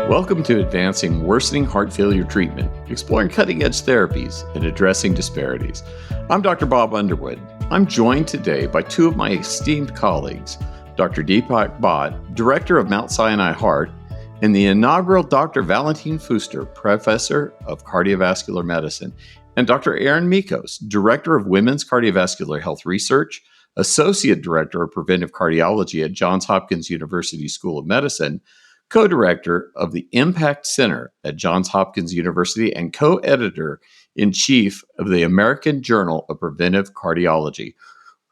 Welcome to Advancing Worsening Heart Failure Treatment, exploring cutting-edge therapies and addressing disparities. I'm Dr. Bob Underwood. I'm joined today by two of my esteemed colleagues, Dr. Deepak Bhatt, Director of Mount Sinai Heart, and the inaugural Dr. Valentin Fuster, Professor of Cardiovascular Medicine, and Dr. Erin Michos, Director of Women's Cardiovascular Health Research, Associate Director of Preventive Cardiology at Johns Hopkins University School of Medicine, co-director of the Impact Center at Johns Hopkins University, and co-editor-in-chief of the American Journal of Preventive Cardiology.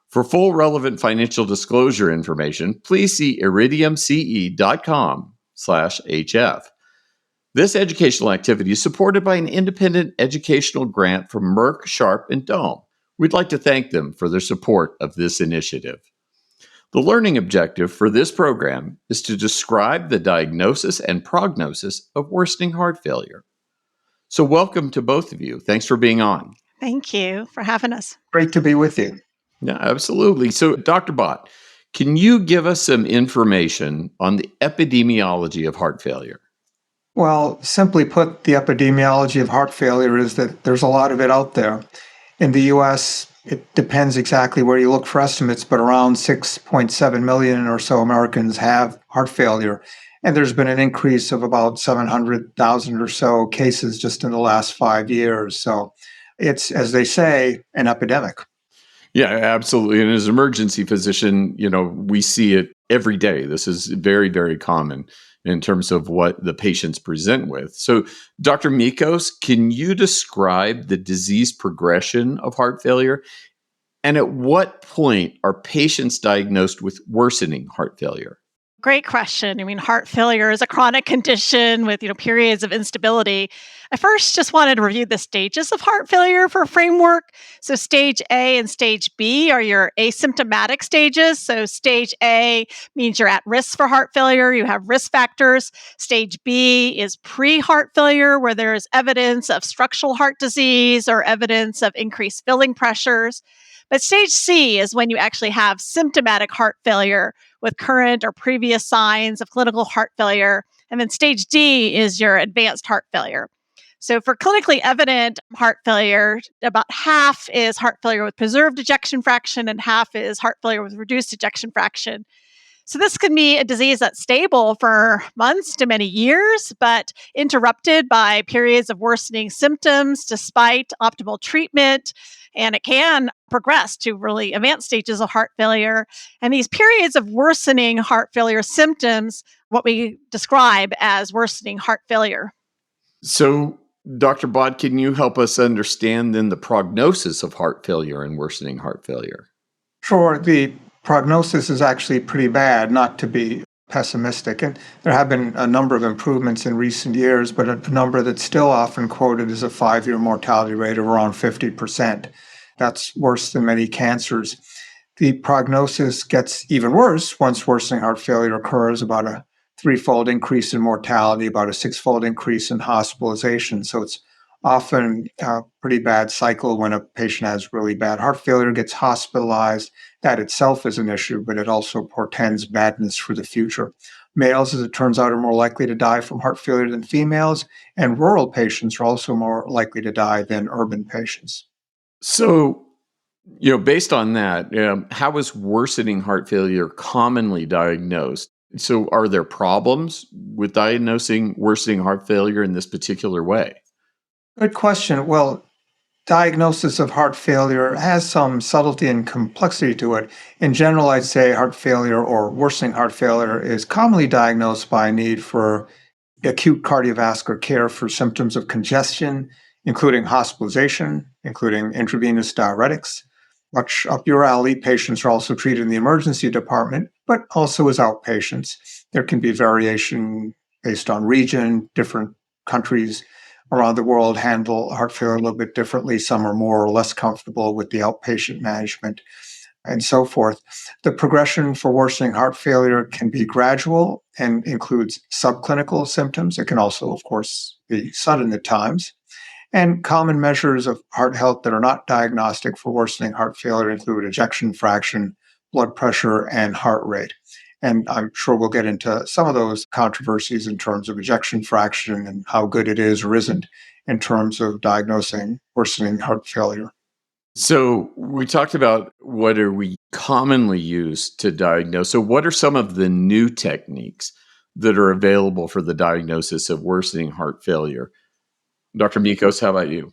For full relevant financial disclosure information, please see iridiumce.com/HF. This educational activity is supported by an independent educational grant from Merck, Sharp, and Dohme. We'd like to thank them for their support of this initiative. The learning objective for this program is to describe the diagnosis and prognosis of worsening heart failure. So welcome to both of you. Thanks for being on. Thank you for having us. Great to be with you. Yeah, absolutely. So Dr. Bhatt, can you give us some information on the epidemiology of heart failure? Well, simply put, the epidemiology of heart failure is that there's a lot of it out there. In the U.S., it depends exactly where you look for estimates, but around 6.7 million or so Americans have heart failure. And there's been an increase of about 700,000 or so cases just in the last 5 years. So it's, as they say, an epidemic. Yeah, absolutely. And as an emergency physician, we see it every day. This is very, very common in terms of what the patients present with. So, Dr. Michos, can you describe the disease progression of heart failure? And at what point are patients diagnosed with worsening heart failure? Great question. I mean, heart failure is a chronic condition with, periods of instability. I first just wanted to review the stages of heart failure for a framework. So stage A and stage B are your asymptomatic stages. So stage A means you're at risk for heart failure. You have risk factors. Stage B is pre-heart failure, where there is evidence of structural heart disease or evidence of increased filling pressures. But stage C is when you actually have symptomatic heart failure with current or previous signs of clinical heart failure. And then stage D is your advanced heart failure. So for clinically evident heart failure, about half is heart failure with preserved ejection fraction and half is heart failure with reduced ejection fraction. So this can be a disease that's stable for months to many years, but interrupted by periods of worsening symptoms despite optimal treatment. And it can progress to really advanced stages of heart failure. And these periods of worsening heart failure symptoms, what we describe as worsening heart failure. So, Dr. Bhatt, can you help us understand then the prognosis of heart failure and worsening heart failure? Sure. The prognosis is actually pretty bad, not to be pessimistic. And there have been a number of improvements in recent years, but a number that's still often quoted is a 5-year mortality rate of around 50%. That's worse than many cancers. The prognosis gets even worse once worsening heart failure occurs, about a 3-fold increase in mortality, about a 6-fold increase in hospitalization. So it's often a pretty bad cycle when a patient has really bad heart failure, gets hospitalized. That itself is an issue, but it also portends badness for the future. Males, as it turns out, are more likely to die from heart failure than females, and rural patients are also more likely to die than urban patients. So, based on that, how is worsening heart failure commonly diagnosed? So are there problems with diagnosing worsening heart failure in this particular way? Good question. Well, diagnosis of heart failure has some subtlety and complexity to it. In general, I'd say heart failure or worsening heart failure is commonly diagnosed by a need for acute cardiovascular care for symptoms of congestion, including hospitalization, including intravenous diuretics. Much up your alley, patients are also treated in the emergency department, but also as outpatients. There can be variation based on region. Different countries around the world handle heart failure a little bit differently. Some are more or less comfortable with the outpatient management and so forth. The progression for worsening heart failure can be gradual and includes subclinical symptoms. It can also, of course, be sudden at times. And common measures of heart health that are not diagnostic for worsening heart failure include ejection fraction, blood pressure, and heart rate. And I'm sure we'll get into some of those controversies in terms of ejection fraction and how good it is or isn't in terms of diagnosing worsening heart failure. So we talked about what are we commonly used to diagnose. So what are some of the new techniques that are available for the diagnosis of worsening heart failure? Dr. Michos, how about you?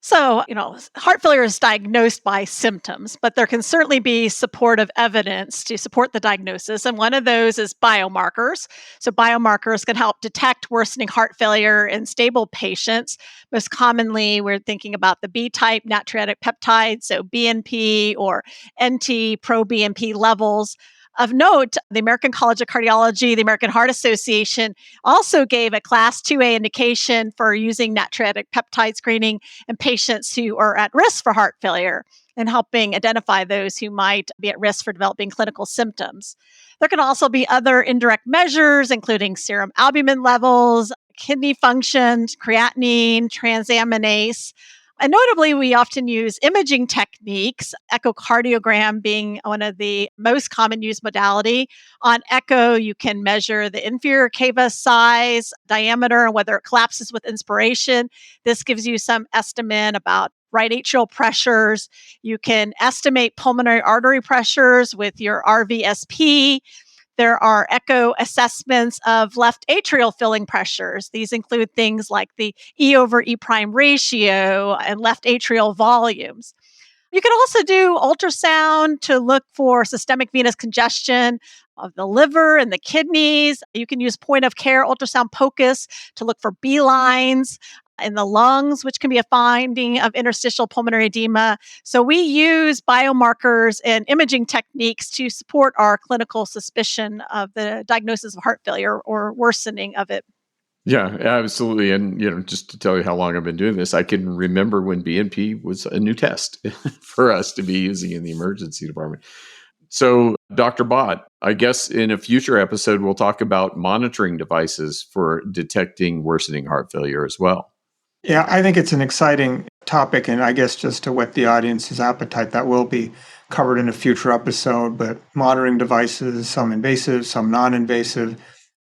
So, heart failure is diagnosed by symptoms, but there can certainly be supportive evidence to support the diagnosis. And one of those is biomarkers. So, biomarkers can help detect worsening heart failure in stable patients. Most commonly, we're thinking about the B type natriuretic peptide, so BNP or NT pro-BNP levels. Of note, the American College of Cardiology, the American Heart Association also gave a class 2A indication for using natriuretic peptide screening in patients who are at risk for heart failure and helping identify those who might be at risk for developing clinical symptoms. There can also be other indirect measures, including serum albumin levels, kidney function, creatinine, transaminase. And notably, we often use imaging techniques, echocardiogram being one of the most common used modality. On echo, you can measure the inferior cava size, diameter, and whether it collapses with inspiration. This gives you some estimate about right atrial pressures. You can estimate pulmonary artery pressures with your RVSP. There are echo assessments of left atrial filling pressures. These include things like the E over E prime ratio and left atrial volumes. You can also do ultrasound to look for systemic venous congestion of the liver and the kidneys. You can use point of care ultrasound POCUS to look for B lines in the lungs, which can be a finding of interstitial pulmonary edema. So we use biomarkers and imaging techniques to support our clinical suspicion of the diagnosis of heart failure or worsening of it. Yeah, absolutely. And just to tell you how long I've been doing this, I can remember when BNP was a new test for us to be using in the emergency department. So, Dr. Bhatt, I guess in a future episode, we'll talk about monitoring devices for detecting worsening heart failure as well. Yeah, I think it's an exciting topic, and I guess just to whet the audience's appetite, that will be covered in a future episode. But monitoring devices, some invasive, some non invasive,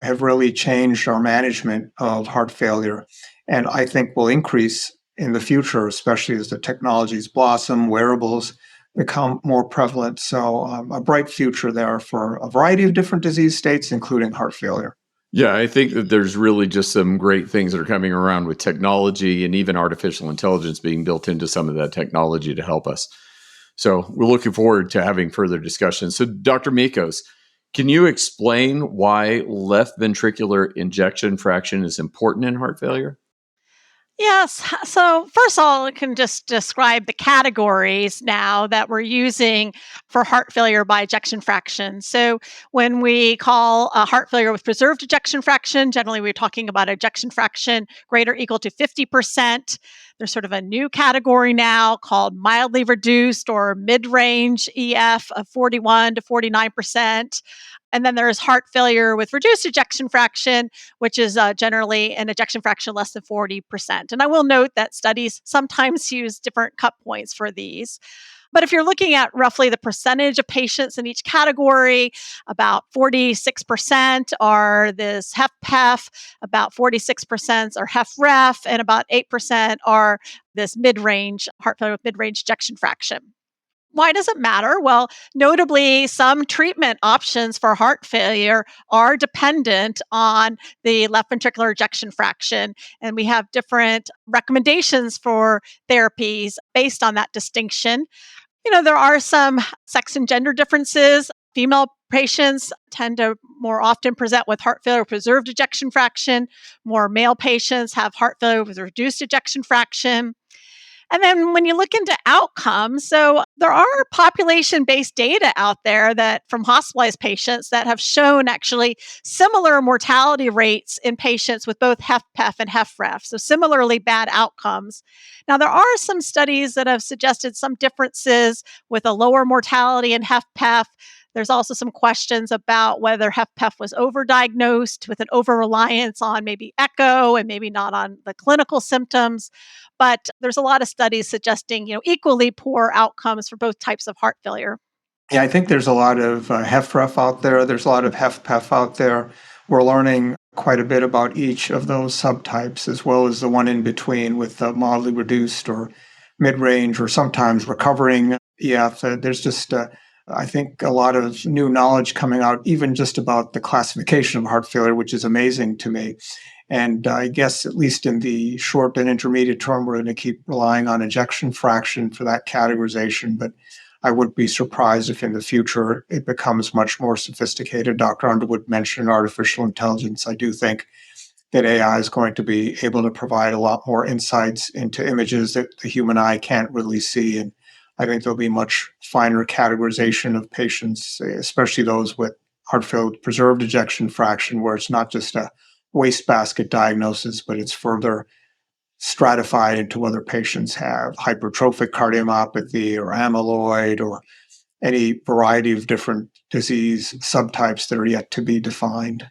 have really changed our management of heart failure. And I think will increase in the future, especially as the technologies blossom, wearables become more prevalent. So, a bright future there for a variety of different disease states, including heart failure. Yeah, I think that there's really just some great things that are coming around with technology and even artificial intelligence being built into some of that technology to help us. So we're looking forward to having further discussions. So, Dr. Michos, can you explain why left ventricular ejection fraction is important in heart failure? Yes. So, first of all, I can just describe the categories now that we're using for heart failure by ejection fraction. So, when we call heart failure with preserved ejection fraction, generally we're talking about ejection fraction greater or equal to 50%. There's sort of a new category now called mildly reduced or mid range EF of 41 to 49%. And then there's heart failure with reduced ejection fraction, which is generally an ejection fraction less than 40%. And I will note that studies sometimes use different cut points for these. But if you're looking at roughly the percentage of patients in each category, about 46% are this HFpEF, about 46% are HFrEF, and about 8% are this mid-range heart failure with mid-range ejection fraction. Why does it matter? Well, notably, some treatment options for heart failure are dependent on the left ventricular ejection fraction. And we have different recommendations for therapies based on that distinction. There are some sex and gender differences. Female patients tend to more often present with heart failure with preserved ejection fraction. More male patients have heart failure with reduced ejection fraction. And then when you look into outcomes, so there are population based data out there that from hospitalized patients that have shown actually similar mortality rates in patients with both HFpEF and HFrEF. So similarly bad outcomes. Now, there are some studies that have suggested some differences with a lower mortality in HFpEF. There's also some questions about whether HFpEF was overdiagnosed with an over reliance on maybe echo and maybe not on the clinical symptoms. But there's a lot of studies suggesting, equally poor outcomes for both types of heart failure. Yeah, I think there's a lot of HFrEF out there. There's a lot of HFpEF out there. We're learning quite a bit about each of those subtypes, as well as the one in between with the mildly reduced or mid-range or sometimes recovering EF. There's just, I think, a lot of new knowledge coming out, even just about the classification of heart failure, which is amazing to me. And I guess at least in the short and intermediate term, we're going to keep relying on ejection fraction for that categorization. But I wouldn't be surprised if in the future it becomes much more sophisticated. Dr. Underwood mentioned artificial intelligence. I do think that AI is going to be able to provide a lot more insights into images that the human eye can't really see. And I think there'll be much finer categorization of patients, especially those with heart failure with preserved ejection fraction, where it's not just a wastebasket diagnosis, but it's further stratified into whether patients have hypertrophic cardiomyopathy or amyloid or any variety of different disease subtypes that are yet to be defined.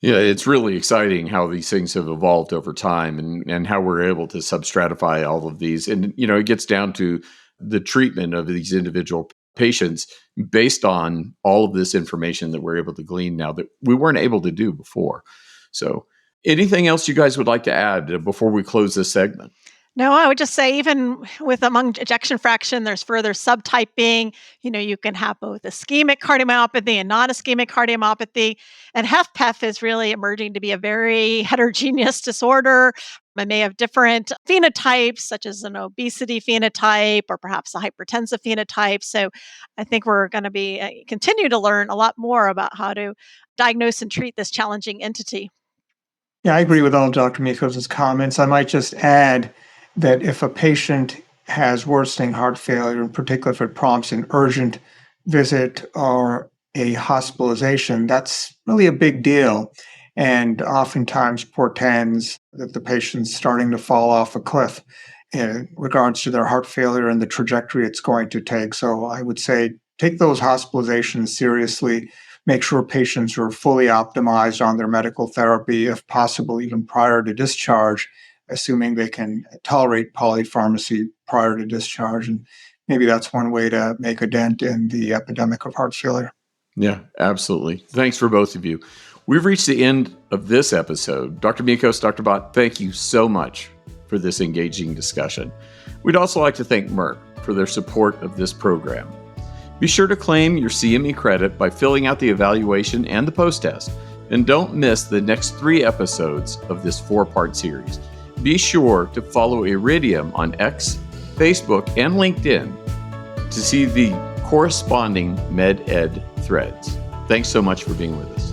Yeah, it's really exciting how these things have evolved over time and how we're able to substratify all of these. And, it gets down to the treatment of these individual patients based on all of this information that we're able to glean now that we weren't able to do before. So anything else you guys would like to add before we close this segment? No, I would just say even with among ejection fraction, there's further subtyping. You can have both ischemic cardiomyopathy and non-ischemic cardiomyopathy. And HFpEF is really emerging to be a very heterogeneous disorder. It may have different phenotypes, such as an obesity phenotype or perhaps a hypertensive phenotype. So I think we're going to be continue to learn a lot more about how to diagnose and treat this challenging entity. Yeah, I agree with all Dr. Michos' comments. I might just add that if a patient has worsening heart failure, in particular if it prompts an urgent visit or a hospitalization, that's really a big deal and oftentimes portends that the patient's starting to fall off a cliff in regards to their heart failure and the trajectory it's going to take. So I would say take those hospitalizations seriously. Make sure patients are fully optimized on their medical therapy, if possible, even prior to discharge, assuming they can tolerate polypharmacy prior to discharge. And maybe that's one way to make a dent in the epidemic of heart failure. Yeah, absolutely. Thanks for both of you. We've reached the end of this episode. Dr. Michos, Dr. Bhatt, thank you so much for this engaging discussion. We'd also like to thank Merck for their support of this program. Be sure to claim your CME credit by filling out the evaluation and the post-test. And don't miss the next 3 episodes of this 4-part series. Be sure to follow Iridium on X, Facebook, and LinkedIn to see the corresponding MedEd threads. Thanks so much for being with us.